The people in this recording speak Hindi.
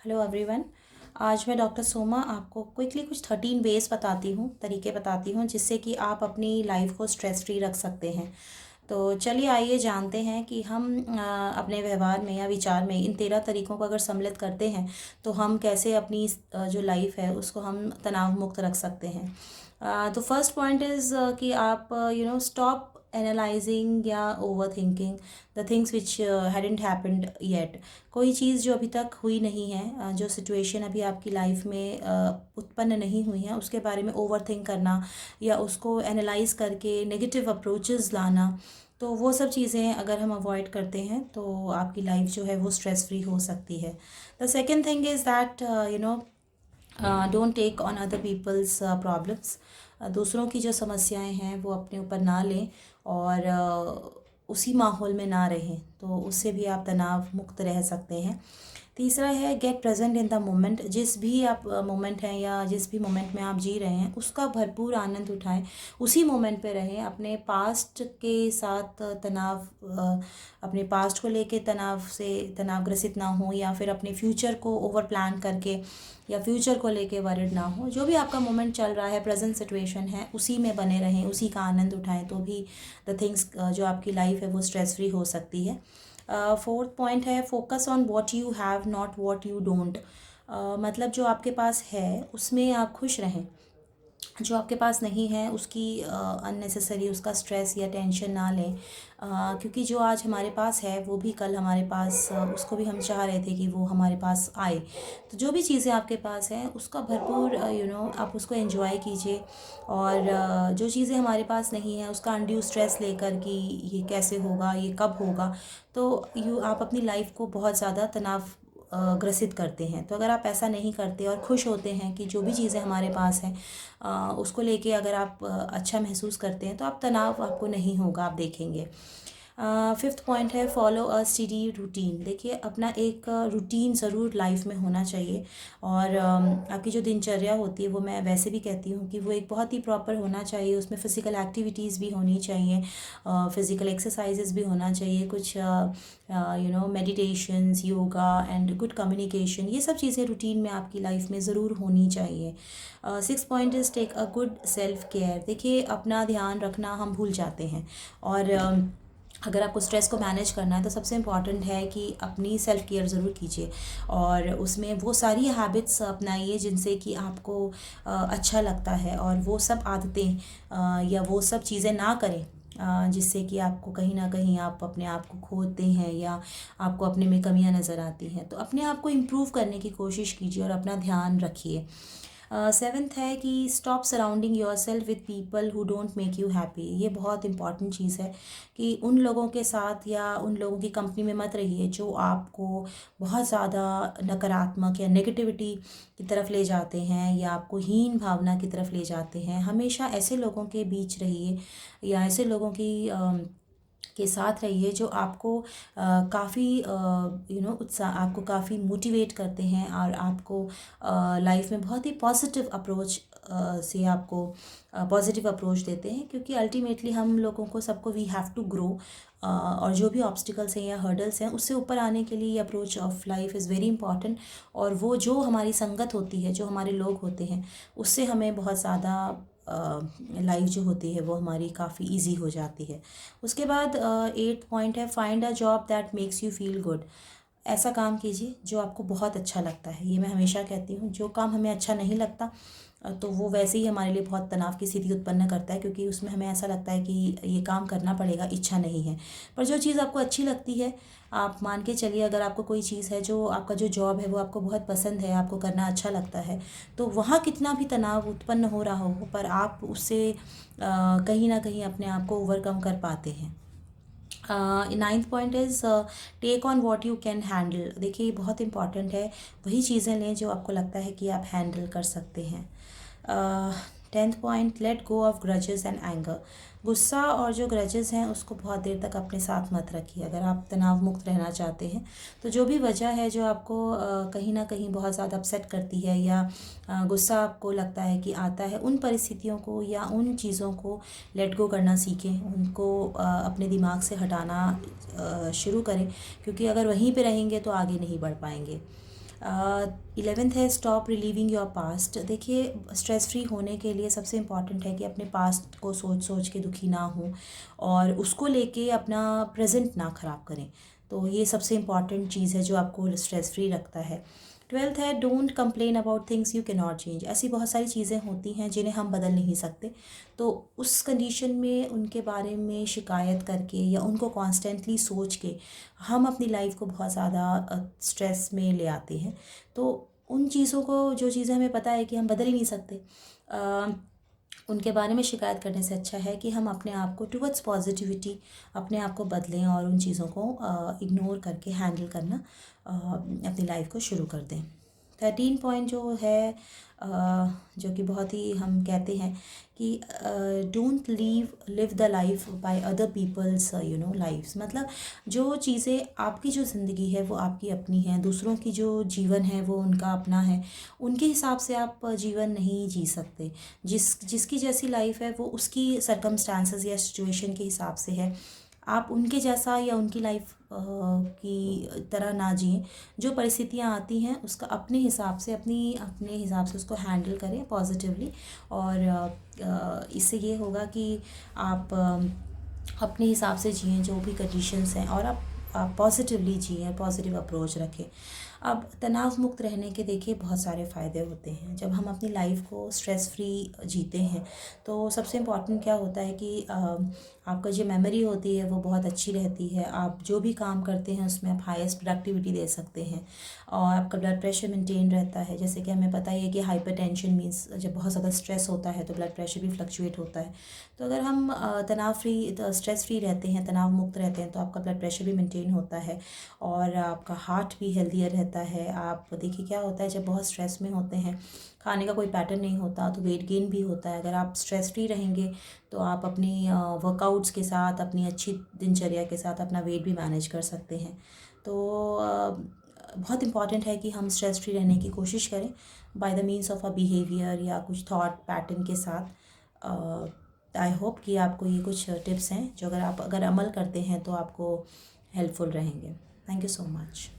Hello everyone. आज मैं डॉक्टर सोमा आपको क्विकली कुछ 13 वेज बताती हूँ, तरीके बताती हूँ जिससे कि आप अपनी लाइफ को स्ट्रेस फ्री रख सकते हैं। तो चलिए आइए जानते हैं कि हम अपने व्यवहार में या विचार में इन 13 तरीकों को अगर सम्मिलित करते हैं तो हम कैसे अपनी जो लाइफ है उसको हम तनाव मुक्त रख सकते हैं। तो फर्स्ट पॉइंट इज़ कि आप स्टॉप एनालाइजिंग या over thinking the things which hadn't happened yet. कोई चीज़ जो अभी तक हुई नहीं है, जो सिचुएशन अभी आपकी लाइफ में उत्पन्न नहीं हुई है, उसके बारे में ओवर थिंक करना या उसको एनालाइज करके नेगेटिव अप्रोचेस लाना, तो वो सब चीज़ें अगर हम अवॉइड करते हैं तो आपकी लाइफ जो है वो स्ट्रेस फ्री हो सकती है। The second thing is that don't take on other people's problems. दूसरों की जो समस्याएं हैं वो अपने ऊपर ना लें और उसी माहौल में ना रहें, तो उससे भी आप तनाव मुक्त रह सकते हैं। तीसरा है get present in the moment. जिस भी आप मोमेंट हैं या जिस भी मोमेंट में आप जी रहे हैं उसका भरपूर आनंद उठाएं, उसी मोमेंट पे रहें। अपने पास्ट के साथ अपने पास्ट को लेके तनावग्रसित ना हो या फिर अपने फ्यूचर को ओवर प्लान करके या फ्यूचर को लेके वरिड ना हो। जो भी आपका मोमेंट चल रहा है, प्रेजेंट सिचुएशन है, उसी में बने रहें, उसी का आनंद उठाएं, तो भी द थिंग्स जो आपकी लाइफ है वो स्ट्रेस फ्री हो सकती है। फोर्थ पॉइंट है focus on what you have not what you don't. मतलब जो आपके पास है उसमें आप खुश रहें, जो आपके पास नहीं है उसकी अननेसेसरी उसका स्ट्रेस या टेंशन ना लें। क्योंकि जो आज हमारे पास है वो भी कल हमारे पास उसको भी हम चाह रहे थे कि वो हमारे पास आए। तो जो भी चीज़ें आपके पास हैं उसका भरपूर आप उसको एंजॉय कीजिए। और जो चीज़ें हमारे पास नहीं है उसका अनड्यू स्ट्रेस लेकर कि ये कैसे होगा, ये कब होगा, तो आप अपनी लाइफ को बहुत ज़्यादा तनाव ग्रसित करते हैं। तो अगर आप ऐसा नहीं करते और खुश होते हैं कि जो भी चीज़ें हमारे पास हैं उसको लेके अगर आप अच्छा महसूस करते हैं तो आप तनाव आपको नहीं होगा, आप देखेंगे। फिफ्थ पॉइंट है फॉलो अ स्टडी रूटीन। देखिए अपना एक रूटीन ज़रूर लाइफ में होना चाहिए। और आपकी जो दिनचर्या होती है वो मैं वैसे भी कहती हूँ कि वो एक बहुत ही प्रॉपर होना चाहिए। उसमें फ़िज़िकल एक्टिविटीज़ भी होनी चाहिए, फ़िज़िकल एक्सरसाइजेज़ भी होना चाहिए, कुछ meditations, yoga and good communication, ये सब चीज़ें रूटीन में आपकी लाइफ में ज़रूर होनी चाहिए। Six point is take a good self care. देखिए अपना ध्यान रखना हम भूल जाते हैं, और अगर आपको स्ट्रेस को मैनेज करना है तो सबसे इम्पॉर्टेंट है कि अपनी सेल्फ़ केयर ज़रूर कीजिए और उसमें वो सारी हैबिट्स अपनाइए जिनसे कि आपको अच्छा लगता है, और वो सब आदतें या वो सब चीज़ें ना करें जिससे कि आपको कहीं ना कहीं आप अपने आप को खोते हैं या आपको अपने में कमियां नज़र आती हैं। तो अपने आप को इम्प्रूव करने की कोशिश कीजिए और अपना ध्यान रखिए। सेवेंथ है कि stop surrounding your self with people who don't make you happy. ये बहुत इंपॉर्टेंट चीज़ है कि उन लोगों के साथ या उन लोगों की कंपनी में मत रहिए जो आपको बहुत ज़्यादा नकारात्मक या नेगेटिविटी की तरफ ले जाते हैं या आपको हीन भावना की तरफ ले जाते हैं। हमेशा ऐसे लोगों के बीच रहिए या ऐसे लोगों के साथ रहिए जो आपको काफ़ी उत्साह, आपको काफ़ी मोटिवेट करते हैं और आपको लाइफ में बहुत ही पॉजिटिव अप्रोच से आपको पॉजिटिव अप्रोच देते हैं। क्योंकि अल्टीमेटली हम लोगों को सबको वी हैव टू ग्रो, और जो भी ऑब्स्टिकल्स हैं या हर्डल्स हैं उससे ऊपर आने के लिए ये approach of life is very important. और वो जो हमारी संगत होती है, जो हमारे लोग होते हैं, उससे हमें बहुत ज़्यादा लाइफ जो होती है वो हमारी काफ़ी इजी हो जाती है। उसके बाद एट पॉइंट है find a job that makes you feel good. ऐसा काम कीजिए जो आपको बहुत अच्छा लगता है। ये मैं हमेशा कहती हूँ, जो काम हमें अच्छा नहीं लगता तो वो वैसे ही हमारे लिए बहुत तनाव की स्थिति उत्पन्न करता है, क्योंकि उसमें हमें ऐसा लगता है कि ये काम करना पड़ेगा, इच्छा नहीं है। पर जो चीज़ आपको अच्छी लगती है, आप मान के चलिए अगर आपको कोई चीज़ है जो आपका जो जॉब है वो आपको बहुत पसंद है, आपको करना अच्छा लगता है, तो वहाँ कितना भी तनाव उत्पन्न हो रहा हो पर आप उससे कहीं ना कहीं अपने आप को ओवरकम कर पाते हैं। Ninth point is take on what you can handle. देखिए ये बहुत इंपॉर्टेंट है, वही चीज़ें लें जो आपको लगता है कि आप हैंडल कर सकते हैं। Tenth point let go of grudges and anger. गुस्सा और जो ग्रजेस हैं उसको बहुत देर तक अपने साथ मत रखिए। अगर आप तनाव मुक्त रहना चाहते हैं तो जो भी वजह है जो आपको कहीं ना कहीं बहुत ज़्यादा अपसेट करती है या गुस्सा आपको लगता है कि आता है, उन परिस्थितियों को या उन चीज़ों को लेट गो करना सीखें, उनको अपने दिमाग से हटाना शुरू करें, क्योंकि अगर वहीं पे रहेंगे तो आगे नहीं बढ़ पाएंगे। 11th है स्टॉप रिलीविंग योर पास्ट। देखिए स्ट्रेस फ्री होने के लिए सबसे इम्पॉर्टेंट है कि अपने पास्ट को सोच सोच के दुखी ना हो और उसको लेके अपना प्रेजेंट ना ख़राब करें। तो ये सबसे इम्पॉर्टेंट चीज़ है जो आपको स्ट्रेस फ्री रखता है। 12th है don't complain about things you can not change. ऐसी बहुत सारी चीज़ें होती हैं जिन्हें हम बदल नहीं सकते, तो उस कंडीशन में उनके बारे में शिकायत करके या उनको कॉन्स्टेंटली सोच के हम अपनी लाइफ को बहुत ज़्यादा स्ट्रेस में ले आते हैं। तो उन चीज़ों को, जो चीज़ें हमें पता है कि हम बदल ही नहीं सकते, उनके बारे में शिकायत करने से अच्छा है कि हम अपने आप को टुवर्ड्स पॉजिटिविटी अपने आप को बदलें और उन चीज़ों को इग्नोर करके हैंडल करना अपनी लाइफ को शुरू कर दें। 13 पॉइंट जो है जो कि बहुत ही हम कहते हैं कि don't live the life by other people's lifes. मतलब जो चीज़ें आपकी जो ज़िंदगी है वो आपकी अपनी है, दूसरों की जो जीवन है वो उनका अपना है। उनके हिसाब से आप जीवन नहीं जी सकते। जिसकी जैसी लाइफ है वो उसकी सर्कमस्टांसेस या सिचुएशन के हिसाब से है। आप उनके जैसा या उनकी लाइफ की तरह ना जिएं। जो परिस्थितियाँ आती हैं उसका अपने हिसाब से अपने हिसाब से उसको हैंडल करें पॉजिटिवली। और इससे ये होगा कि आप अपने हिसाब से जिएं जो भी कंडीशंस हैं, और आप पॉजिटिवली जिएं, पॉजिटिव अप्रोच रखें। अब तनाव मुक्त रहने के देखिए बहुत सारे फ़ायदे होते हैं। जब हम अपनी लाइफ को स्ट्रेस फ्री जीते हैं तो सबसे इम्पॉर्टेंट क्या होता है कि आपका जो मेमोरी होती है वो बहुत अच्छी रहती है। आप जो भी काम करते हैं उसमें आप हाईएस्ट प्रोडक्टिविटी दे सकते हैं, और आपका ब्लड प्रेशर मेंटेन रहता है। जैसे कि हमें पता ही है कि हाइपरटेंशन मीन्स जब बहुत ज़्यादा स्ट्रेस होता है तो ब्लड प्रेशर भी फ्लक्चुएट होता है। तो अगर हम तनाव फ्री, स्ट्रेस फ्री रहते हैं, तनाव मुक्त रहते हैं, तो आपका ब्लड प्रेशर भी मेंटेन होता है और आपका हार्ट भी हेल्दियर रहता है। आप देखिए क्या होता है जब बहुत स्ट्रेस में होते हैं, खाने का कोई पैटर्न नहीं होता तो वेट गेन भी होता है। अगर आप स्ट्रेस फ्री रहेंगे तो आप अपनी वर्कआउट्स के साथ, अपनी अच्छी दिनचर्या के साथ अपना वेट भी मैनेज कर सकते हैं। तो बहुत इम्पॉर्टेंट है कि हम स्ट्रेस फ्री रहने की कोशिश करें by the means of a behaviour या कुछ थॉट पैटर्न के साथ। आई होप कि आपको ये कुछ टिप्स हैं जो अगर अमल करते हैं तो आपको हेल्पफुल रहेंगे। Thank you so much.